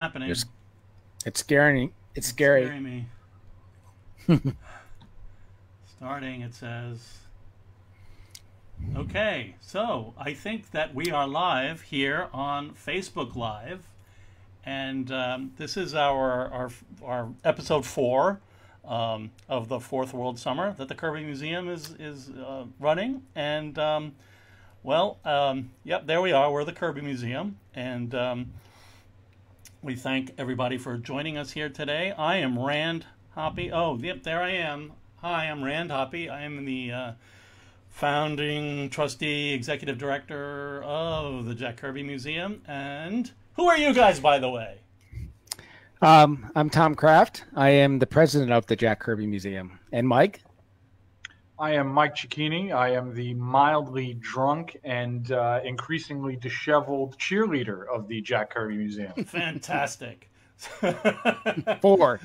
happening. It's scaring. It's scary. Scaring me. Starting, it says. Okay, so I think that we are live here on Facebook Live, and this is our episode 4 of the Fourth World Summer that the Kirby Museum is running, and yep, there we are. We're the Kirby Museum, and we thank everybody for joining us here today. I am Rand Hoppe. Oh, yep, there I am. Hi, I'm Rand Hoppe. I am the founding trustee, executive director of the Jack Kirby Museum. And who are you guys, by the way? I'm Tom Kraft. I am the president of the Jack Kirby Museum. And Mike? I am Mike Cecchini. I am the mildly drunk and increasingly disheveled cheerleader of the Jack Kirby Museum. Fantastic. 4.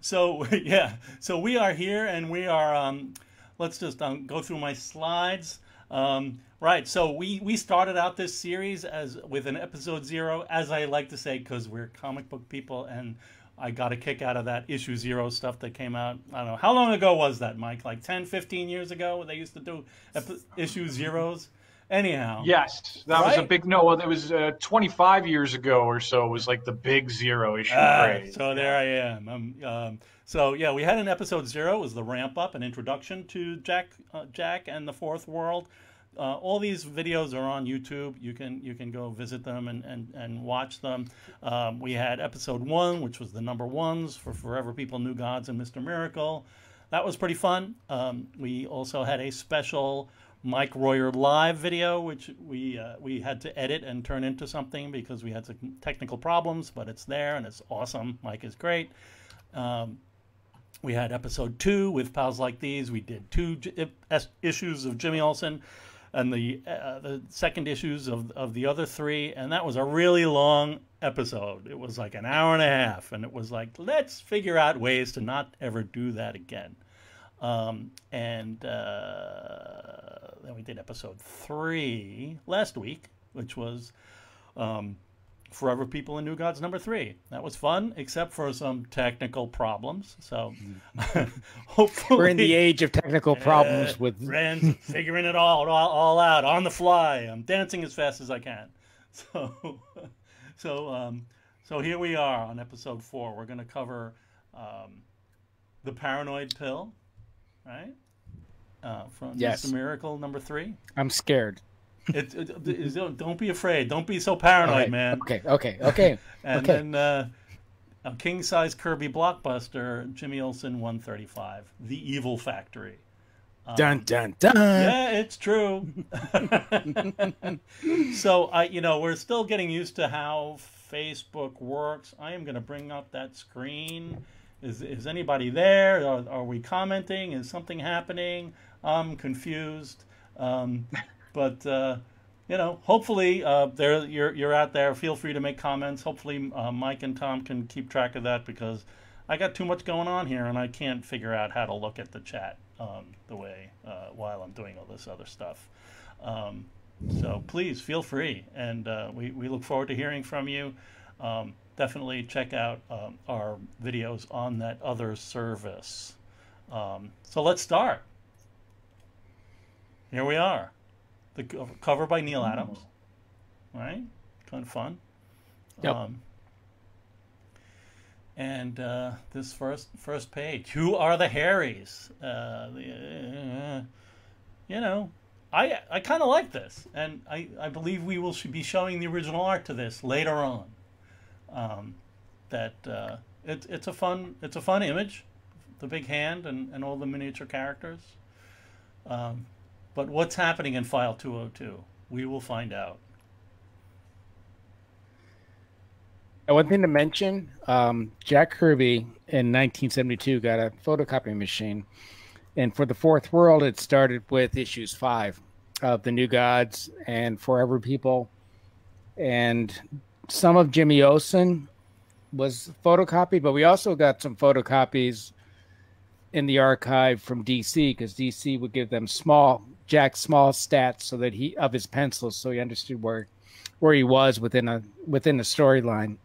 So, yeah. So we are here, and we are... let's just go through my slides. Right, so we started out this series with an episode 0, as I like to say, because we're comic book people, and I got a kick out of that issue 0 stuff that came out. I don't know. How long ago was that, Mike? Like 10, 15 years ago? They used to do issue 0s? Anyhow. Yes, that was a big... No, it was 25 years ago or so. It was like the big 0 issue craze. So there I am. So yeah, we had an episode 0. It was the ramp up, an introduction to Jack and the Fourth World. All these videos are on YouTube. You can go visit them and watch them. We had episode 1, which was the number 1s for Forever People, New Gods, and Mr. Miracle. That was pretty fun. We also had a special Mike Royer live video, which we had to edit and turn into something because we had some technical problems, but it's there and it's awesome. Mike is great. We had episode 2 with Pals Like These. We did 2 issues of Jimmy Olsen and the second issues of the other 3, and that was a really long episode. It was like an hour and a half, and it was like, let's figure out ways to not ever do that again. Then we did episode 3 last week, which was Forever People and New Gods number 3. That was fun, except for some technical problems. So hopefully we're in the age of technical problems with Rand's figuring it all out on the fly. I'm dancing as fast as I can. So here we are on episode 4. We're going to cover the Paranoid Pill, right? From Mr. Miracle number 3. I'm scared. Don't be afraid. Don't be so paranoid, man. Okay. And then a king-size Kirby blockbuster, Jimmy Olsen 135, The Evil Factory. Dun dun dun. Yeah, it's true. So we're still getting used to how Facebook works. I am going to bring up that screen. Is anybody there? Are we commenting? Is something happening? I'm confused. But hopefully you're out there. Feel free to make comments. Hopefully Mike and Tom can keep track of that, because I got too much going on here and I can't figure out how to look at the chat the way while I'm doing all this other stuff. So please feel free, and we look forward to hearing from you. Definitely check out our videos on that other service. So let's start. Here we are. The cover by Neil Adams, right? Kind of fun. Yep. And this first page. Who are the Harrys? I kind of like this, and I believe we will be showing the original art to this later on. It's a fun image, the big hand and all the miniature characters. But what's happening in file 202? We will find out. And one thing to mention, Jack Kirby in 1972 got a photocopying machine. And for the Fourth World, it started with issues 5 of the New Gods and Forever People. And some of Jimmy Olsen was photocopied, but we also got some photocopies in the archive from DC, because DC would give them Jack's small stats so that of his pencils, so he understood where he was within a storyline.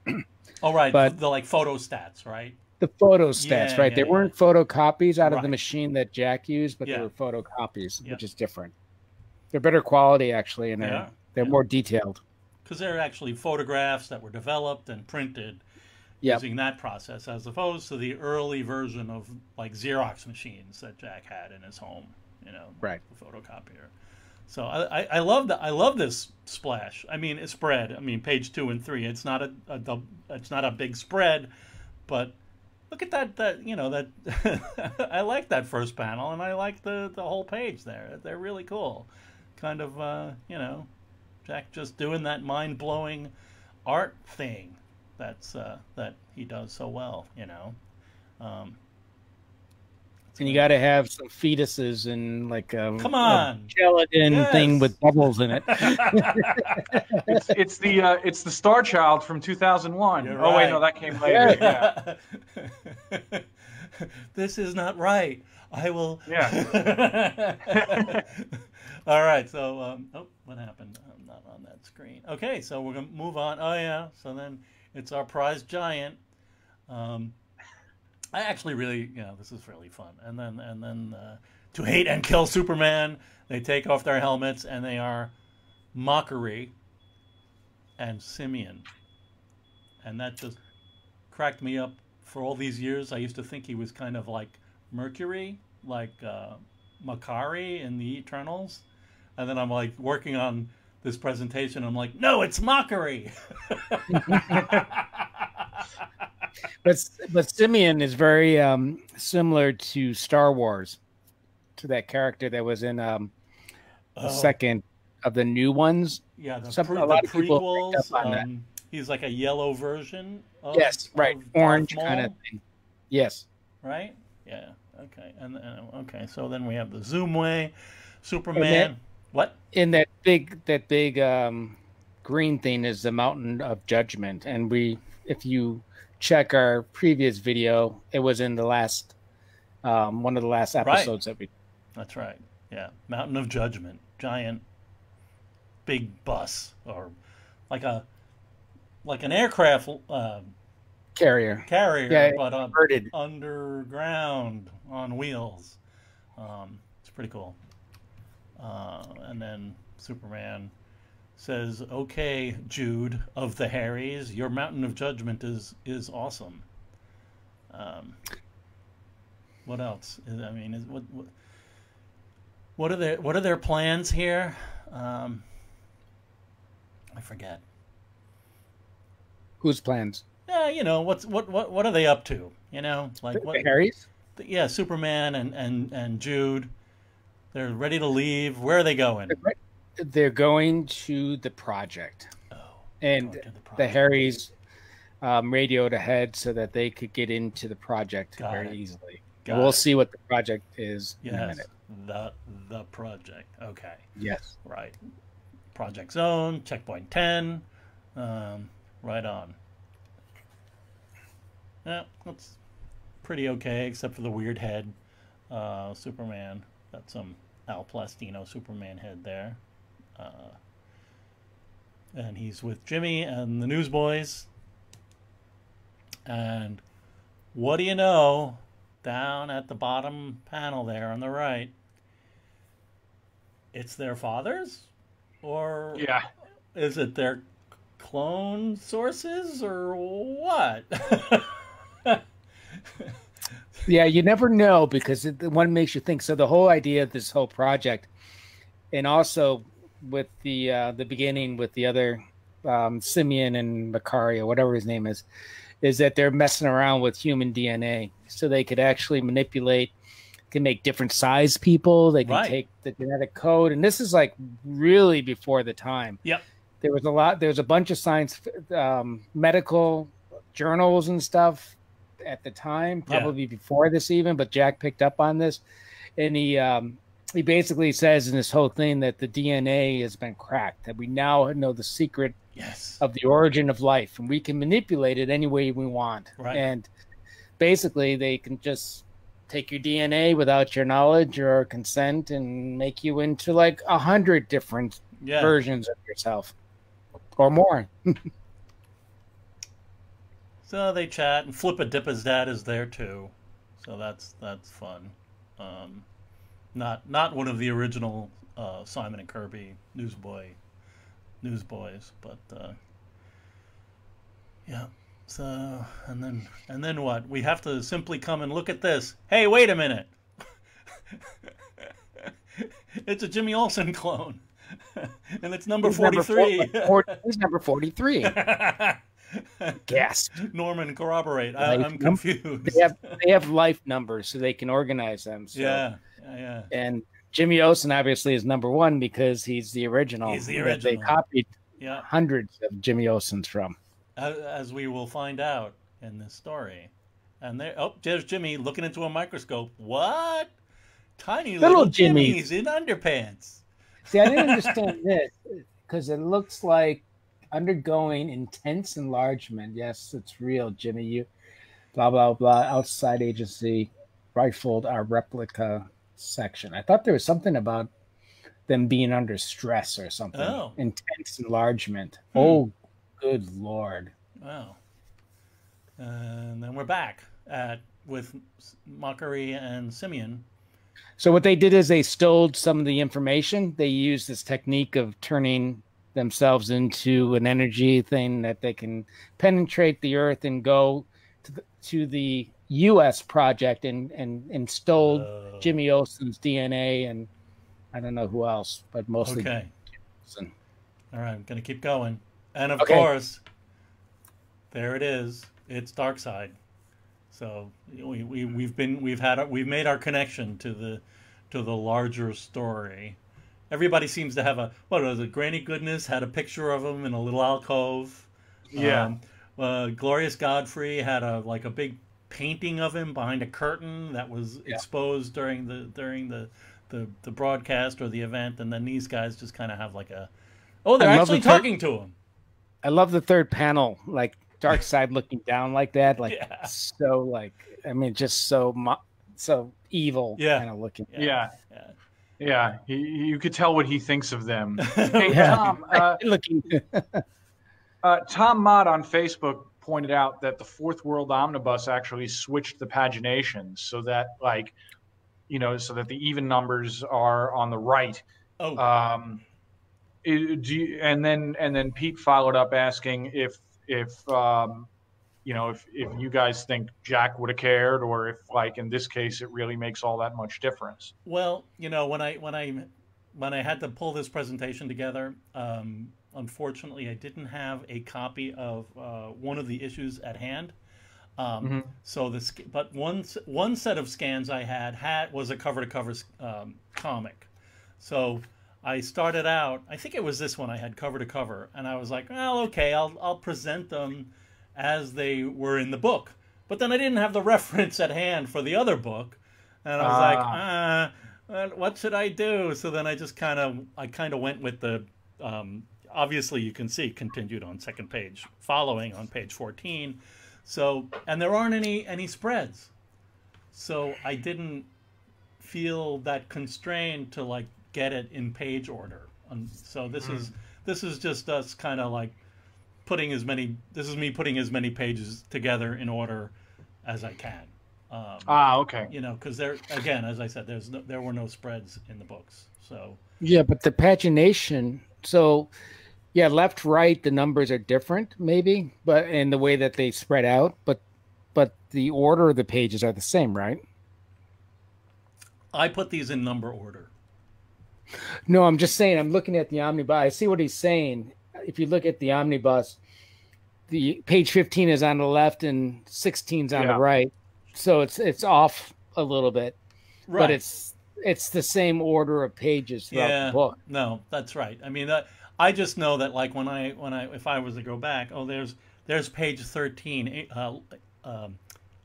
Oh, right. But The like photo stats, right? the photo stats, Yeah, right? yeah, They yeah. weren't photocopies out of the Right. machine that Jack used, but Yeah. they were photocopies, Yeah. which is different. They're better quality, actually, and They are. they're Yeah. more detailed. Because they're actually photographs that were developed and printed Yep. using that process, as opposed to the early version of like Xerox machines that Jack had in his home. You know, Right. the photocopier. So I love that. I love this splash. I mean, it's spread. I mean, page 2 and 3. It's not it's not a big spread, but look at that. You know that. I like that first panel, and I like the whole page there. They're really cool. Kind of you know, Jack just doing that mind blowing art thing. That's that he does so well. You know. And you got to have some fetuses and like Come on. gelatin Yes. thing with bubbles in it. It's the Star Child from 2001. You're Oh wait, right. no, that came later. Yeah. This is not right. I will. Yeah. All right. So, oh, what happened? I'm not on that screen. Okay, so we're gonna move on. Oh yeah. So then it's our prize giant. I actually really, you know, this is really fun. And then to hate and kill Superman, they take off their helmets and they are Mockery and Simeon. And that just cracked me up for all these years. I used to think he was kind of like Mercury, like Makari in the Eternals. And then I'm like working on this presentation. I'm like, no, it's Mockery. But Simeon is very similar to Star Wars, to that character that was in the second of the new ones. Yeah, A lot of people prequels. picked up on that. He's like a yellow version of Yes, right, of orange Darth kind Maul, of thing. Yes, right? Yeah. Okay. And okay, so then we have the Zoomway, Superman. What? in that big green thing is the Mountain of Judgment, and if you check our previous video, it was in the last one of the last episodes that we. That's right. Yeah, Mountain of Judgment, giant, big bus, or like an aircraft Carrier, carrier, but converted. underground on wheels. It's pretty cool. And then Superman says, "Okay, Jude of the Harrys, your Mountain of Judgment is awesome." What else? I mean, what are their plans here? I forget. Whose plans? Yeah, you know, what are they up to? You know, like The Harrys? Yeah, Superman and Jude. They're ready to leave. Where are they going? They're going to the project. Oh, and going to the the project. Harrys radioed ahead so that they could get into the project Got very it. easily. Got We'll it. see what the project is in a Yes, minute. the project. Okay, Yes. right. Project Zone, Checkpoint 10. Right on. Yeah, that's pretty okay, except for the weird head. Superman. Got some Al Plastino Superman head there. And he's with Jimmy and the Newsboys. And what do you know? Down at the bottom panel there on the right, it's their fathers? Or Yeah. is it their clone sources or what? Yeah, you never know because one makes you think. So the whole idea of this whole project, and also with the beginning with the other Simeon and Makari or whatever his name is that they're messing around with human DNA, so they could actually manipulate, can make different size people. They can Right. take the genetic code, and this is like really before the time. Yep. There's a bunch of science, medical journals and stuff at the time, probably before this even, but Jack picked up on this, and he basically says in this whole thing that the DNA has been cracked, that we now know the secret Yes. of the origin of life, and we can manipulate it any way we want. Right. And basically they can just take your DNA without your knowledge or consent and make you into like 100 different Yeah. versions of yourself or more. So they chat, and Flippa-Dippa's dad is there too. So that's fun. Not one of the original Simon and Kirby newsboys, but yeah. So and then what? We have to simply come and look at this. Hey, wait a minute! It's a Jimmy Olsen clone, and it's number 43. He's number 43. Gasp. Norman, corroborate. I'm confused. They have life numbers, so they can organize them. So. Yeah. And Jimmy Olsen obviously is number 1 because he's the original. He's the original. They copied hundreds of Jimmy Olsens from. As we will find out in this story. And there's Jimmy looking into a microscope. What? Tiny little Jimmys in underpants. See, I didn't understand this because it looks like undergoing intense enlargement. Yes, it's real, Jimmy. You, blah, blah, blah. Outside agency rifled our replica section. I thought there was something about them being under stress or something. Oh. Intense enlargement. Oh, good Lord. Wow. And then we're back with Mockery and Simeon. So what they did is they stole some of the information. They used this technique of turning themselves into an energy thing that they can penetrate the earth and go to the U.S. project and stole Jimmy Olsen's DNA and I don't know who else, but mostly. Okay. Olsen. All right, I'm going to keep going. And of course, there it is. It's Darkseid. So we've made our connection to the larger story. Everybody seems to have Granny Goodness had a picture of him in a little alcove. Yeah. Glorious Godfrey had a big painting of him behind a curtain that was exposed during the broadcast or the event, and then these guys just kind of have they're actually talking to him. I love the third panel, Darkseid looking down like that, just so evil kind of looking. Yeah. You could tell what he thinks of them. Hey, Tom, Tom Mott on Facebook pointed out that the Fourth World Omnibus actually switched the pagination so that so that the even numbers are on the right. Oh. And then Pete followed up asking if you guys think Jack would have cared, or if in this case it really makes all that much difference. Well, when I had to pull this presentation together, unfortunately I didn't have a copy of one of the issues at hand. So but one set of scans I had was a cover-to-cover comic. So I started out, I think it was this one I had cover-to-cover, and I was like, well, okay, I'll present them as they were in the book. But then I didn't have the reference at hand for the other book, and I was like, what should I do? So then I just kind of went with the, obviously you can see continued on second page, following on page 14. So, and there aren't any spreads. So I didn't feel that constrained to get it in page order. So this is just us kind of putting as many pages together in order as I can. Okay. Because again, as I said, there were no spreads in the books. So yeah, but the pagination. So yeah, left, right, the numbers are different maybe, but in the way that they spread out, but the order of the pages are the same, right? I put these in number order. No, I'm just saying, I'm looking at the omnibus. I see what he's saying. If you look at the omnibus, the page 15 is on the left and 16 is on the right. So it's off a little bit, right. But it's the same order of pages throughout the book. No, that's right. I mean, I just know that if I was to go back, there's page 13,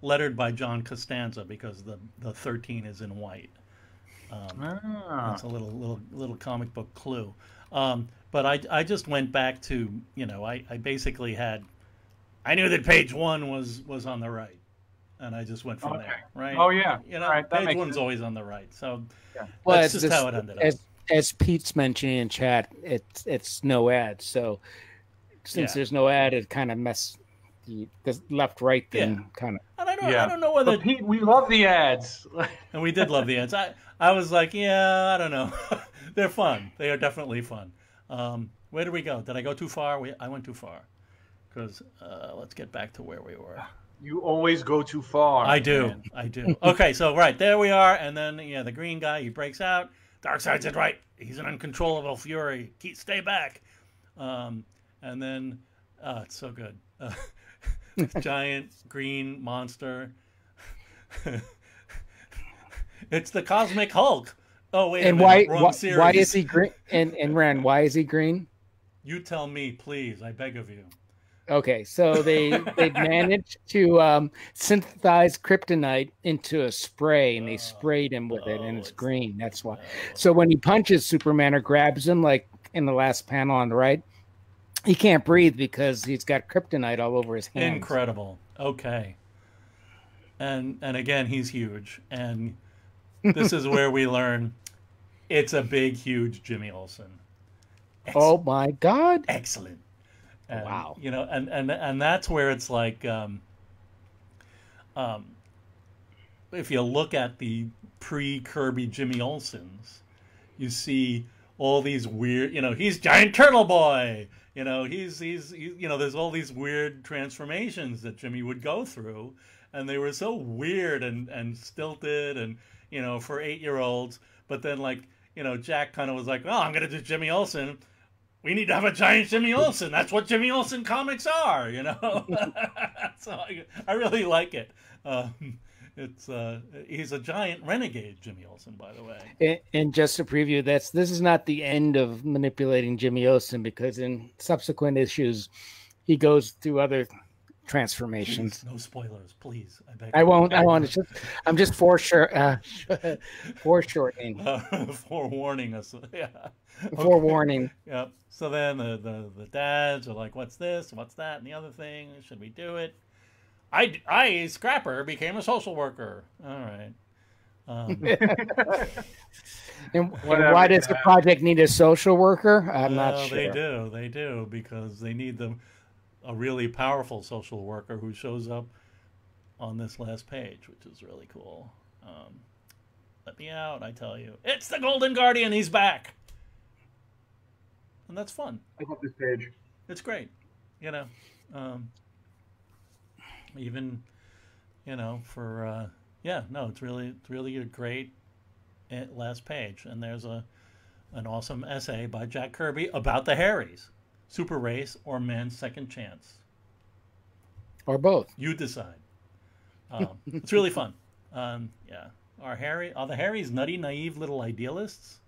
lettered by John Costanza because the 13 is in white. That's a little comic book clue. But I just went back to, I basically I knew that page 1 was on the right, and I just went from there, right? Oh yeah, right, page 1's always on the right, so well, that's just how it ended up. As Pete's mentioning in chat, it's no ad, so since there's no ad, it kind of the left right thing kind of. And I don't know whether. But Pete, we love the ads. And we did love the ads. I was like, yeah, I don't know. They're fun. They are definitely fun. Where did we go? Did I go too far? I went too far. Because let's get back to where we were. You always go too far. I do. Man. I do. Okay, so right, there we are. And then, the green guy, he breaks out. Darkseid's it right. He's an uncontrollable fury. Stay back. And then, it's so good. Giant green monster. It's the Cosmic Hulk. Oh, wait and a minute. Wrong series. Why is he green? And Ran, why is he green? You tell me, please. I beg of you. Okay, so they managed to synthesize kryptonite into a spray, and they sprayed him with it, and it's green. That's why. So when he punches Superman or grabs him, like in the last panel on the right, he can't breathe because he's got kryptonite all over his hands. Incredible. Okay. And again, he's huge, and this is where we learn it's a big, huge Jimmy Olsen. Oh my God! Excellent. And, wow. And that's where it's like, if you look at the pre-Kirby Jimmy Olsens, you see all these weird, he's Giant Turtle Boy. He's there's all these weird transformations that Jimmy would go through, and they were so weird and stilted and, for 8-year-olds. But then, like, Jack kind of was like, oh, I'm going to do Jimmy Olsen. We need to have a giant Jimmy Olsen. That's what Jimmy Olsen comics are, So I really like it. He's a giant renegade, Jimmy Olsen, by the way. And just to preview, this is not the end of manipulating Jimmy Olsen, because in subsequent issues, he goes through other transformations. Please, no spoilers, please. I beg. I won't. I'm just foreshortening. Forewarning us. Yeah. Forewarning. Yep. So then the dads are like, "What's this? What's that? And the other thing? Should we do it?" I Scrapper became a social worker. All right. And why does the project need a social worker? I'm not sure. They do because they need a really powerful social worker who shows up on this last page, which is really cool. Let me out, I tell you. It's the Golden Guardian. He's back. And that's fun. I love this page. It's great. Even, for, it's really a great last page. And there's an awesome essay by Jack Kirby about the Harrys. Super Race or Man's Second Chance. Or both. You decide. It's really fun. Are the Harrys nutty, naive little idealists?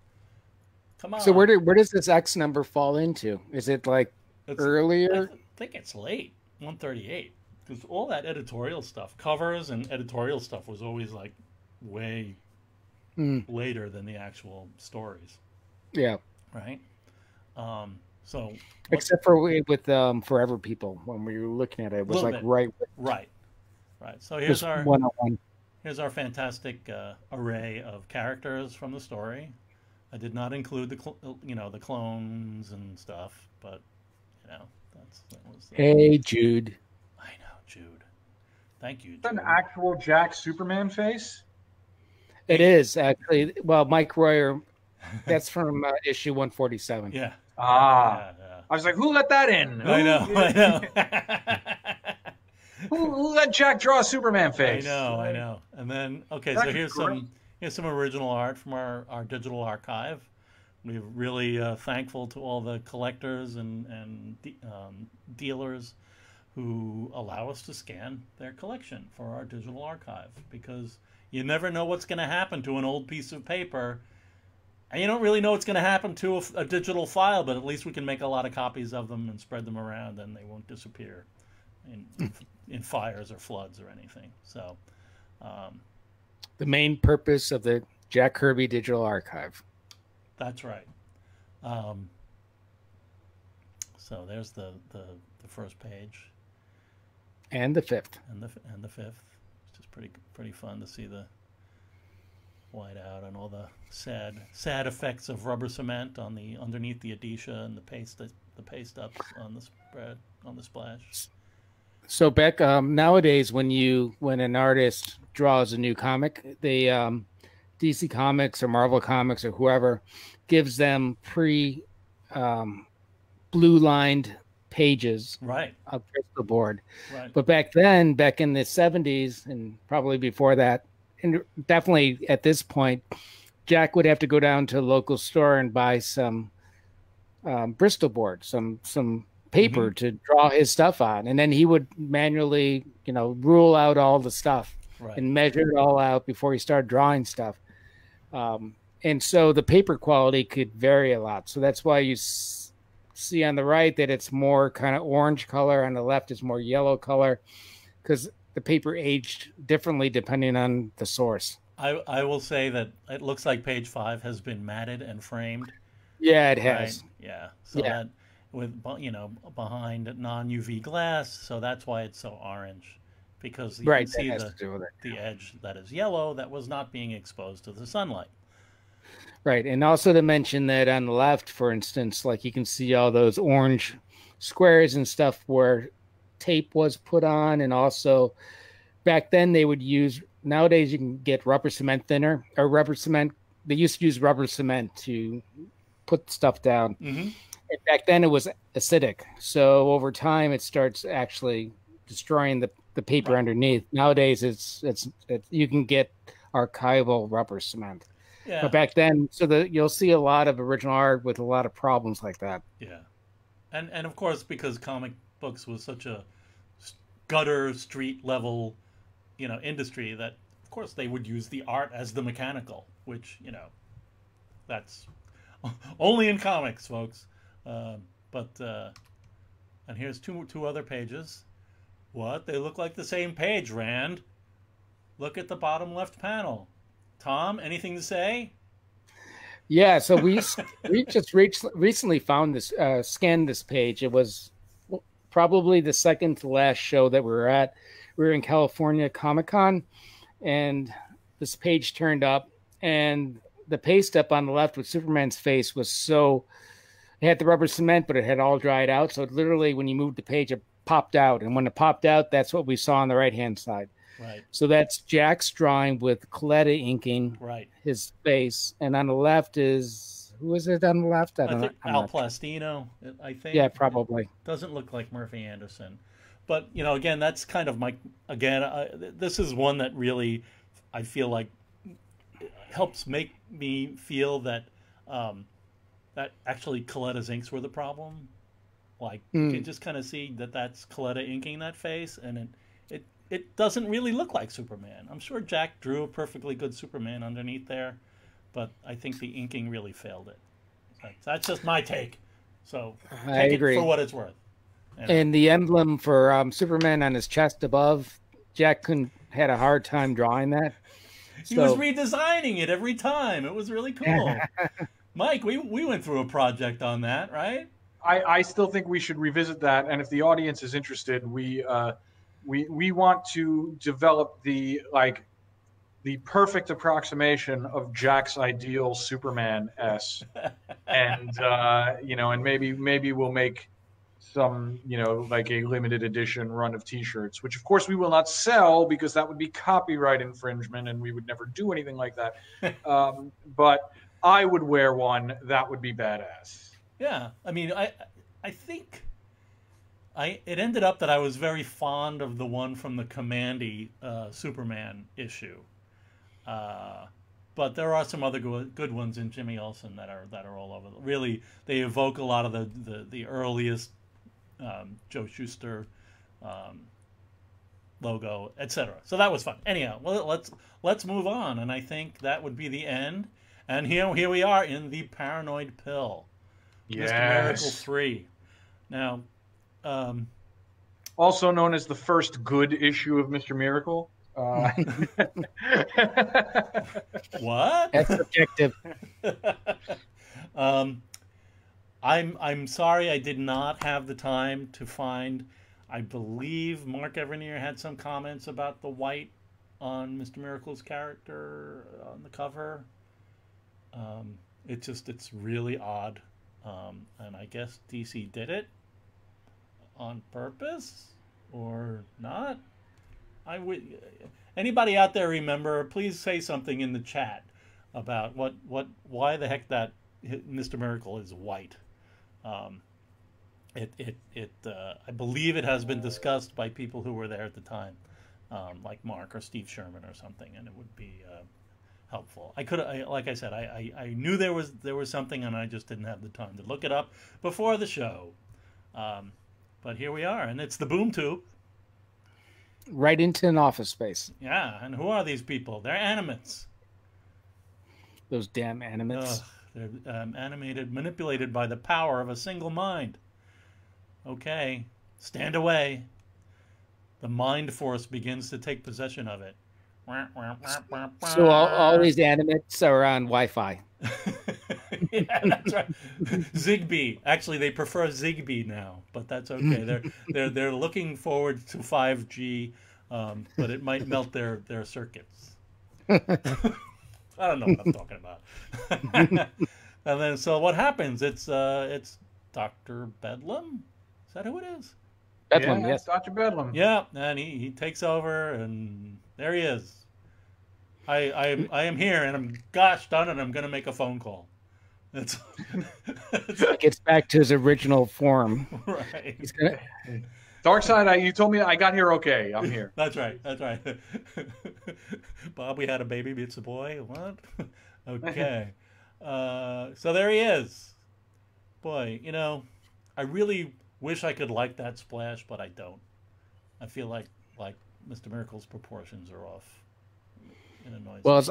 Come on. So where does this X number fall into? Is it like earlier? I think it's late, 138. Because all that editorial stuff, covers and editorial stuff, was always like way later than the actual stories. Yeah. Right? Except for with Forever People, when we were looking at it, it was like right. So here's our 101. Here's our fantastic array of characters from the story. I did not include the clones and stuff, but that was. Hey, Jude. I know, Jude. Thank you, Jude. An actual Jack Superman face. It is actually. Well, Mike Royer. That's from issue 147. Yeah. Yeah. I was like, who let that in? I know. Who let Jack draw a Superman face? I know. And then, okay, so here's some original art from our digital archive. We're really thankful to all the collectors and dealers who allow us to scan their collection for our digital archive, because you never know what's going to happen to an old piece of paper. And you don't really know what's going to happen to a digital file, but at least we can make a lot of copies of them and spread them around, and they won't disappear in fires or floods or anything. So, the main purpose of the Jack Kirby Digital Archive. That's right. So there's the first page, and the fifth, and the fifth. It's just pretty fun to see the white out and all the sad effects of rubber cement underneath the adhesia and the paste ups on the splash. So Beck, nowadays when an artist draws a new comic, they DC Comics or Marvel Comics or whoever gives them um, blue lined pages Right. of crystal board. Right. But back then, back in the 70s and probably before that, and definitely at this point, Jack would have to go down to a local store and buy some Bristol board, some paper to draw his stuff on, and then he would manually, rule out all the stuff and measure it all out before he started drawing stuff. And so the paper quality could vary a lot. So that's why you see on the right that it's more kind of orange color, on the left is more yellow color, because the paper aged differently depending on the source. I will say that it looks like page 5 has been matted and framed. Yeah, it has. Right? Yeah. So that with behind non-UV glass, so that's why it's so orange, because you can see the edge that is yellow that was not being exposed to the sunlight. Right. And also to mention that on the left, for instance, like you can see all those orange squares and stuff where tape was put on. And also back then they would use, nowadays you can get rubber cement thinner or rubber cement. They used to use rubber cement to put stuff down. And back then it was acidic. So over time it starts actually destroying the paper underneath. Nowadays it's you can get archival rubber cement. Yeah. But back then, you'll see a lot of original art with a lot of problems like that. Yeah, and of course, because comic books was such a gutter street level, industry, that of course they would use the art as the mechanical, which that's only in comics, folks. And here's two other pages. What? They look like the same page, Rand. Look at the bottom left panel. Tom, anything to say? Yeah, so we just recently found this, scanned this page. It was probably the second to last show that we were at. We were in California Comic-Con, and this page turned up, and the paste up on the left with Superman's face was it had the rubber cement, but it had all dried out. So literally when you moved the page, it popped out. And when it popped out, that's what we saw on the right-hand side. Right. So that's Jack's drawing with Coletta inking his face, and on the left is, who is it on the left? I think Al Plastino. I think. Yeah, probably. It doesn't look like Murphy Anderson, but again, that's kind of this is one that really I feel like helps make me feel that that actually Coletta's inks were the problem. Like you can just kind of see that that's Coletta inking that face, and it doesn't really look like Superman. I'm sure Jack drew a perfectly good Superman underneath there, but I think the inking really failed it. That's just my take. So take it for what it's worth. And the emblem for Superman on his chest above, Jack had a hard time drawing that. He was redesigning it every time. It was really cool. Mike, we went through a project on that, right? I still think we should revisit that, and if the audience is interested, we want to develop the perfect approximation of Jack's ideal Superman S, and and maybe we'll make some like a limited edition run of T-shirts, which of course we will not sell because that would be copyright infringement, and we would never do anything like that. But I would wear one. That would be badass. Yeah, I mean, I think. It ended up that I was very fond of the one from the Commandy Superman issue, but there are some other good ones in Jimmy Olsen that are all over. Really, they evoke a lot of the earliest Joe Shuster logo, etc. So that was fun. Anyhow, well, let's move on, and I think that would be the end. And here we are in the Paranoid Pill, yes. Mr. Miracle 3. Now. Also known as the first good issue of Mr. Miracle. What? That's subjective. I'm sorry I did not have the time to find. I believe Mark Evanier had some comments about the white on Mr. Miracle's character on the cover. It's really odd, and I guess DC did it on purpose. or not? I would. Anybody out there remember? Please say something in the chat about why the heck that Mr. Miracle is white. I believe it has been discussed by people who were there at the time, like Mark or Steve Sherman or something, and it would be helpful. Like I said, I knew there was something, and I just didn't have the time to look it up before the show. But here we are, and it's the boom tube. Right into an office space. Yeah, and who are these people? They're animates. Those damn animates. They're animated, manipulated by the power of a single mind. Okay, stand away. The mind force begins to take possession of it. So all these animates are on Wi-Fi. Yeah, that's right. Zigbee. Actually, they prefer Zigbee now, but that's okay. They're looking forward to 5G, but it might melt their circuits. I don't know what I'm talking about. And then, so what happens? It's Dr. Bedlam. Is that who it is? Bedlam, yeah, yes. Dr. Bedlam. Yeah, and he takes over, and there he is. I am here, and I'm gosh darn it, I'm going to make a phone call. He gets back to his original form. Right. He's gonna... Darkseid, you told me I got here okay. I'm here. That's right. That's right. Bob, we had a baby. It's a boy. What? Okay. So there he is. Boy, I really wish I could like that splash, but I don't. I feel like Mr. Miracle's proportions are off. It annoys Well, me.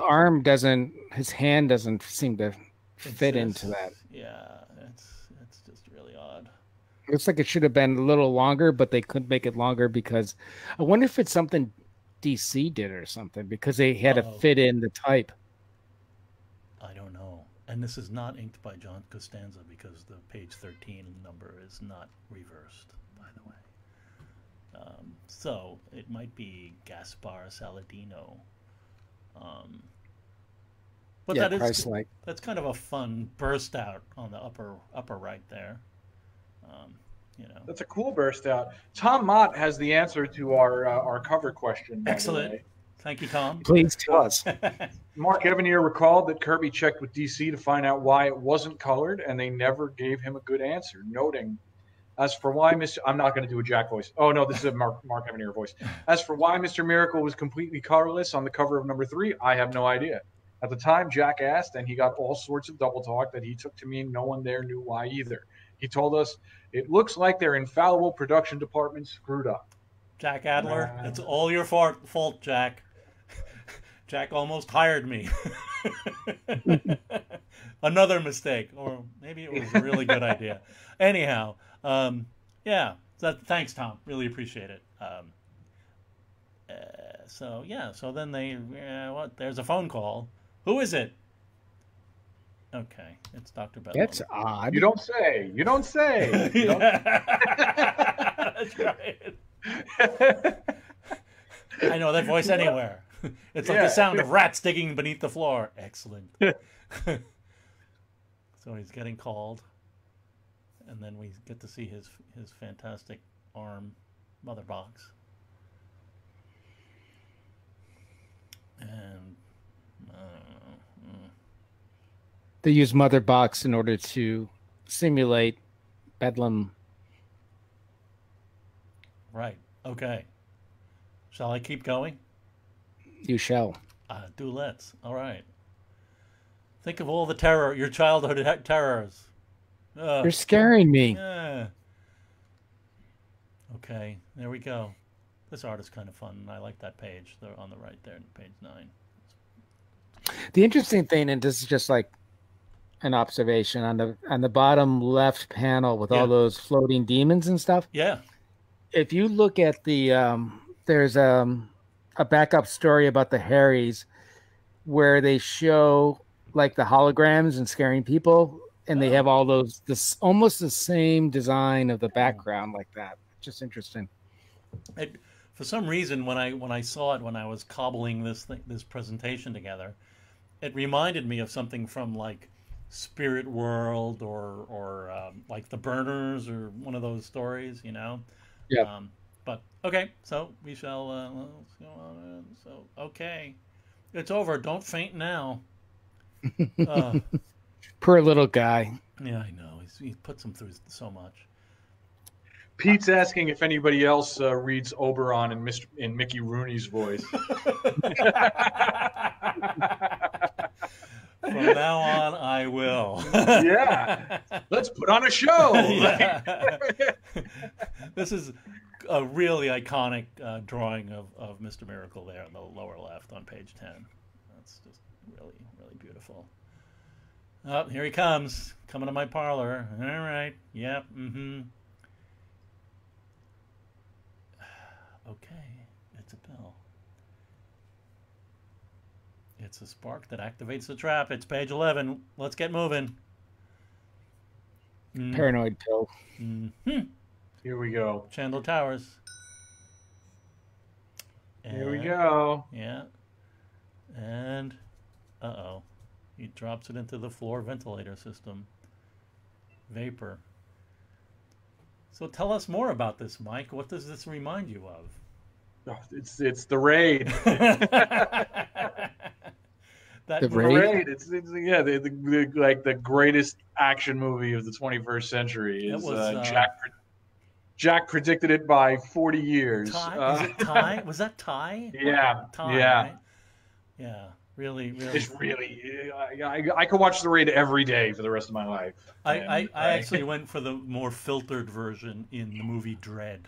his hand doesn't seem to fit into that. Yeah, it's just really odd. Looks like it should have been a little longer, but they couldn't make it longer because I wonder if it's something DC did or something, because they had to fit in the type. I don't know. And this is not inked by John Costanza because the page 13 number is not reversed, by the way. So it might be Gaspar Saladino. But yeah, that that's kind of a fun burst out on the upper right there. That's a cool burst out. Tom Mott has the answer to our cover question. Excellent. Thank you, Tom. Please tell us. Mark Evanier recalled that Kirby checked with DC to find out why it wasn't colored, and they never gave him a good answer, noting, as for why I'm not going to do a Jack voice. Oh, no, this is a Mark Evanier voice. As for why Mr. Miracle was completely colorless on the cover of number 3, I have no idea. At the time, Jack asked, and he got all sorts of double talk that he took to mean no one there knew why either. He told us, it looks like their infallible production department screwed up. Jack Adler, it's all your fault, Jack. Jack almost hired me. Another mistake, or maybe it was a really good idea. Anyhow, yeah. Thanks, Tom. Really appreciate it. So then there's a phone call. Who is it? Okay, it's Dr. Bedlam. That's odd. You don't say. You don't say. You don't... That's right. I know that voice anywhere. It's like the sound of rats digging beneath the floor. Excellent. So he's getting called, and then we get to see his fantastic arm mother box. And they use mother box in order to simulate Bedlam. Right. Okay. Shall I keep going? You shall. Do let's. All right. Think of all the terror, your childhood terrors. You're scaring me. Yeah. Okay, there we go. This art is kind of fun. I like that page. They're on the right there, page 9. The interesting thing, and this is just like an observation, on the bottom left panel with all those floating demons and stuff. Yeah. If you look at the there's a backup story about the Harrys where they show like the holograms and scaring people, and they have all this almost the same design of the background like that. Just interesting. For some reason, when I saw it when I was cobbling this presentation together, it reminded me of something from like Spirit World or like The Burners or one of those stories, you know. Yeah. But okay, so we shall. Let's go on. So okay, it's over. Don't faint now. Poor little guy. Yeah, I know. He puts him through so much. Pete's asking if anybody else reads Oberon in Mickey Rooney's voice. From now on, I will. Yeah, let's put on a show. This is a really iconic drawing of Mr. Miracle there in the lower left on page 10. That's just really, really beautiful. Oh, here he comes. Coming to my parlor. All right. Yep. Mm-hmm. Okay. It's a bell. It's a spark that activates the trap. It's page 11. Let's get moving. Paranoid pill. Mm-hmm. Here we go. Chandler Towers. Here we go. Yeah. And, uh-oh. He drops it into the floor ventilator system. Vapor. So tell us more about this, Mike. What does this remind you of? Oh, it's the Raid. The Raid? It's yeah, like the greatest action movie of the 21st century. Is Jack predicted it by 40 years. Ty? Is it Ty? Was that Ty? Yeah. Ty, yeah. Right? Yeah. Really, really. It's really. I could watch the Raid every day for the rest of my life. I actually went for the more filtered version in the movie Dread.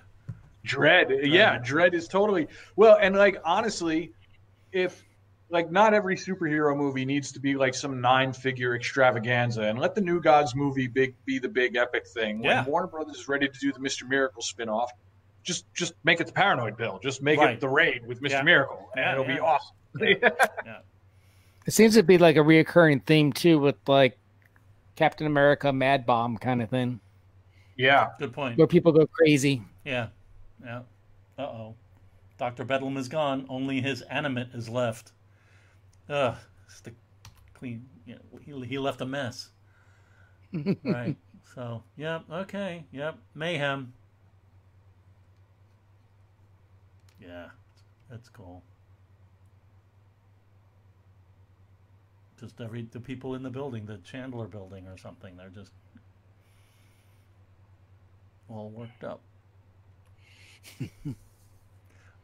Dread. Yeah, Dread is totally well, and like honestly, if like not every superhero movie needs to be like some 9-figure extravaganza, and let the New Gods movie be the big epic thing. Yeah. When Warner Brothers is ready to do the Mr. Miracle spinoff, just make it the Paranoid Bill. Just make it the Raid with Mr. Miracle, and it'll be awesome. Yeah. It seems to be like a reoccurring theme too, with like Captain America, Mad Bomb kind of thing. Yeah, good point. Where people go crazy. Yeah. Uh-oh. Dr. Bedlam is gone. Only his animate is left. Ugh. It's the clean. Yeah, he left a mess. Right. So, yep. Okay. Yep. Mayhem. Yeah. That's cool. Just the people in the building, the Chandler building or something, they're just all worked up.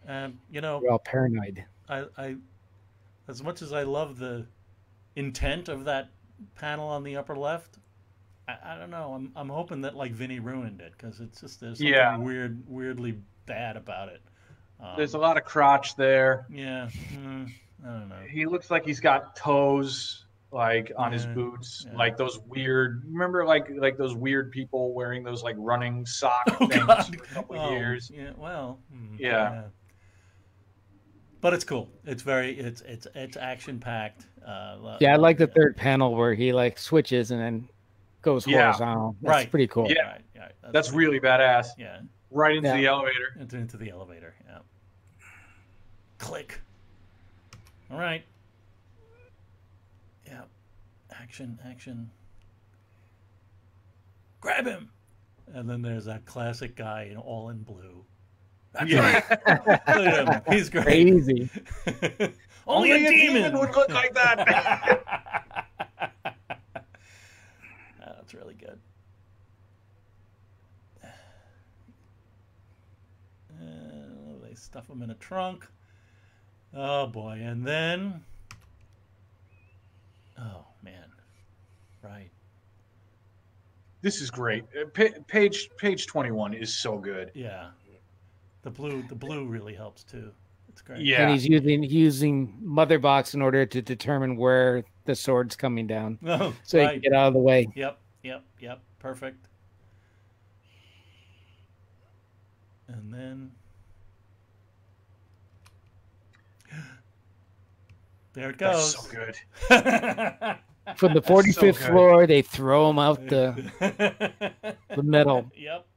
And we're all paranoid. I as much as I love the intent of that panel on the upper left, I don't know. I'm hoping that like Vinny ruined it, because it's just there's something weirdly bad about it. There's a lot of crotch there. Yeah. I don't know. He looks like he's got toes like on his boots, like those weird. Remember, like those weird people wearing those like running sock things for a couple of years. Yeah. Well. Yeah. But it's cool. It's it's action packed. I like the third panel where he like switches and then goes horizontal. That's pretty cool. Yeah. Right. That's really badass. Yeah. Right into the elevator. Into the elevator. Yeah. Click. All right. Yeah. Action. Grab him. And then there's that classic guy all in blue. That's right. Look at him. He's great. Crazy. Only a demon would look like that. That's really good. They stuff him in a trunk. Oh boy, and then, oh man, right. This is great. Page 21 is so good. Yeah, the blue really helps too. It's great. Yeah, and he's using Mother Box in order to determine where the sword's coming down, so he can get out of the way. Yep. Perfect. And then. There it goes. That's so good. From the 45th floor, they throw him out the metal. Yep.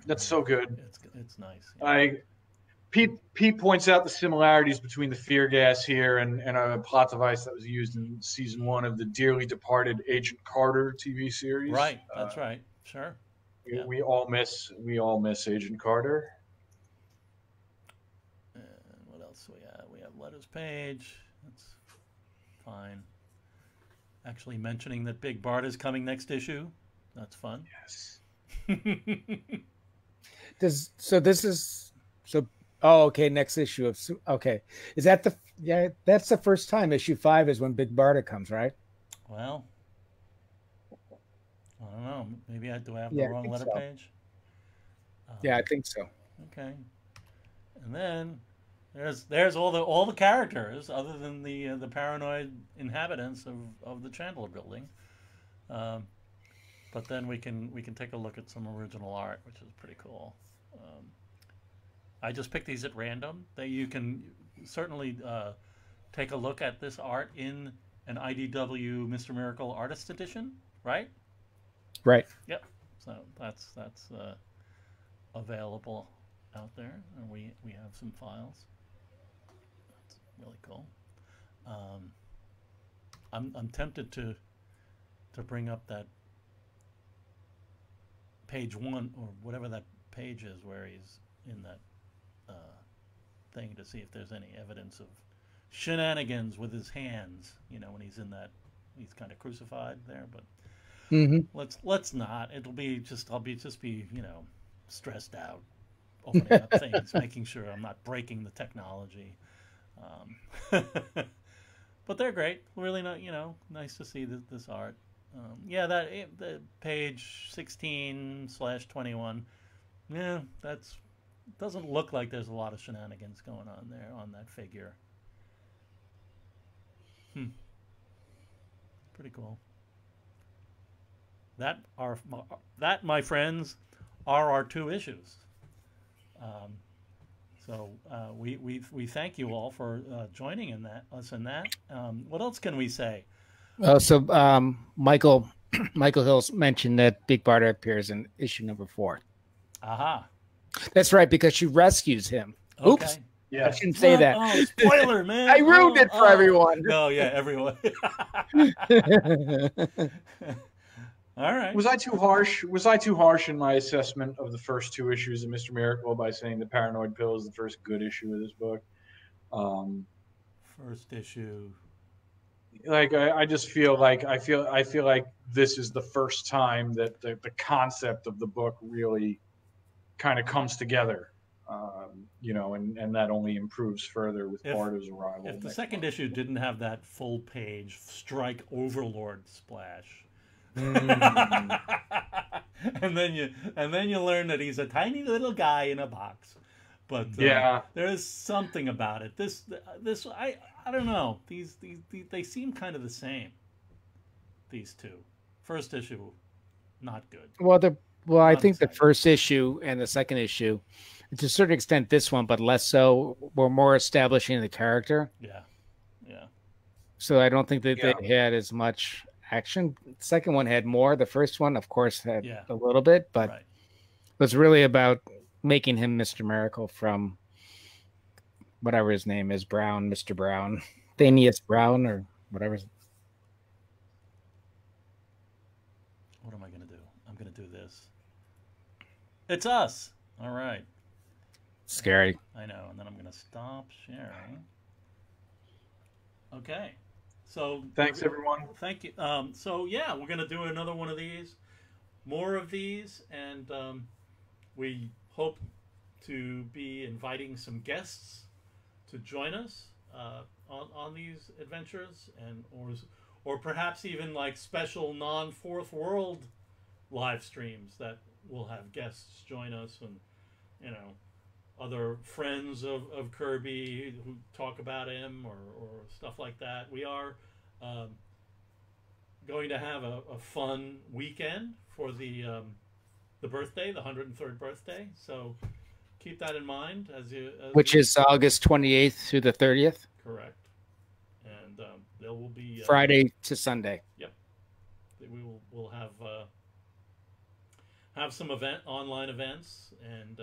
That's so good. It's nice. Yeah. Pete points out the similarities between the fear gas here and a plot device that was used in season 1 of the dearly departed Agent Carter TV series. Right. That's right. Sure. Yeah. We all miss Agent Carter. And what else do we have? We have letters page. That's fine. Actually mentioning that Big Bart is coming next issue. That's fun. Yes. This is so. Oh, okay. Next issue of okay. Is that the That's the first time issue 5 is when Big Barda comes, right? Well, I don't know. Maybe I do I have the Yeah, I wrong think letter so. page? Yeah, I think so. Okay. And then there's all the characters other than the paranoid inhabitants of the Chandler building. But then we can take a look at some original art, which is pretty cool. I just picked these at random. That you can certainly take a look at this art in an IDW Mr. Miracle Artist Edition, right? Right. Yep. So that's available out there, and we have some files. That's really cool. I'm tempted to bring up that page 1 or whatever that page is where he's in that thing to see if there's any evidence of shenanigans with his hands. You know, when he's in that, he's kind of crucified there. But let's not. It'll be just I'll be stressed out opening up things, making sure I'm not breaking the technology. But they're great. Really, not nice to see this art. Yeah, the page 16/21. Yeah, that's doesn't look like there's a lot of shenanigans going on there on that figure. Pretty cool. That, my friends, are our 2 issues. So we thank you all for joining us in that. What else can we say? Michael Hills mentioned that Big Barda appears in issue number 4. Aha. That's right, because she rescues him. Okay. Oops. Yeah. I shouldn't say that. Oh, spoiler, man. I ruined it for everyone. No, yeah, everyone. All right. Was I too harsh? Was I too harsh in my assessment of the first 2 issues of Mr. Miracle by saying the Paranoid Pill is the first good issue of this book? First issue. Like I just feel like I feel like this is the first time that the concept of the book really kind of comes together. And that only improves further with Barda's arrival. If the second issue didn't have that full page strike overlord splash, and then you learn that he's a tiny little guy in a box, but there is something about it. This I don't know. These they seem kind of the same. These 2, first issue, not good. Well, I think the first issue and the second issue, to a certain extent, this one, but less so, were more establishing the character. Yeah. So I don't think that they had as much action. The second one had more. The first one, of course, had a little bit, but it was really about making him Mr. Miracle from whatever his name is, Brown, Mr. Brown, Thanius Brown, or whatever. What am I going to do? I'm going to do this. It's us. All right. Scary. I know. And then I'm going to stop sharing. Okay. So thanks, everyone. Thank you. So yeah, we're going to do another one of these, more of these, and we hope to be inviting some guests to join us on these adventures, and or perhaps even like special non-Fourth World live streams that will have guests join us, and other friends of Kirby who talk about him or stuff like that. We are going to have a fun weekend for the birthday, the 103rd birthday. So keep that in mind which is August 28th through the 30th. Correct. And there will be Friday to Sunday. Yep. We'll have some online events, and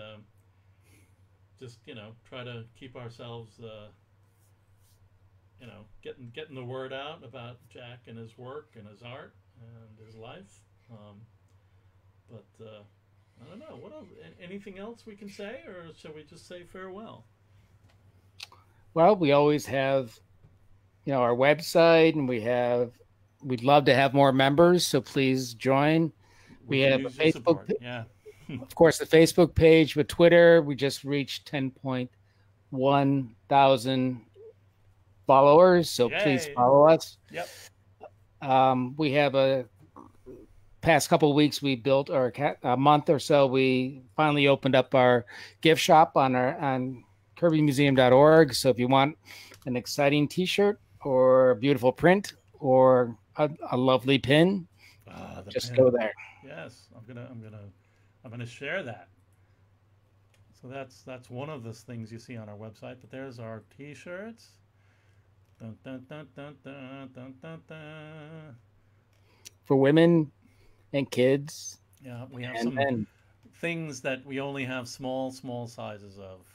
just try to keep ourselves getting the word out about Jack and his work and his art and his life. But I don't know. What else? Anything else we can say, or shall we just say farewell? Well, we always have, our website, and we'd love to have more members, so please join. We have a Facebook, yeah. Of course, the Facebook page. With Twitter, we just reached 10.1 thousand followers, so Yay. Please follow us. Yep. We have past couple of weeks, we built, or a month or so, we finally opened up our gift shop on kirbymuseum.org. So if you want an exciting T-shirt or a beautiful print or a lovely pin, just go there. Yes, I'm gonna share that. So that's one of the things you see on our website. But there's our T-shirts. Dun, dun, dun, dun, dun, dun, dun, dun. For women and kids. Yeah, we have some things that we only have small sizes of.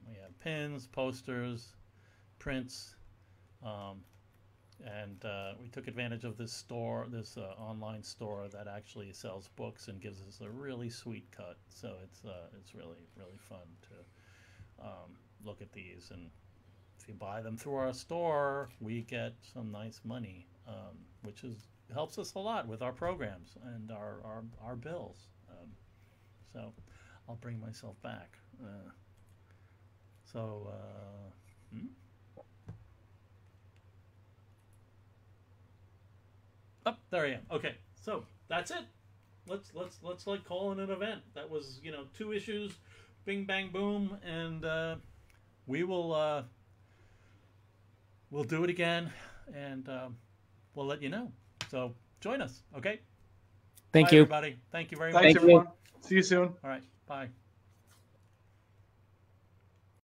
We have pins, posters, prints, and we took advantage of this store, this online store that actually sells books and gives us a really sweet cut. So it's really fun to look at these, and if you buy them through our store, we get some nice money, which helps us a lot with our programs and our bills. So I'll bring myself back. Oh, there I am. Okay, so that's it. Let's like call it an event. That was 2 issues, bing bang boom, and we will we'll do it again, and we'll let you know. So join us, okay? Thank Bye, you, everybody. Thank you very much. Thanks, everyone. See you soon. All right, bye.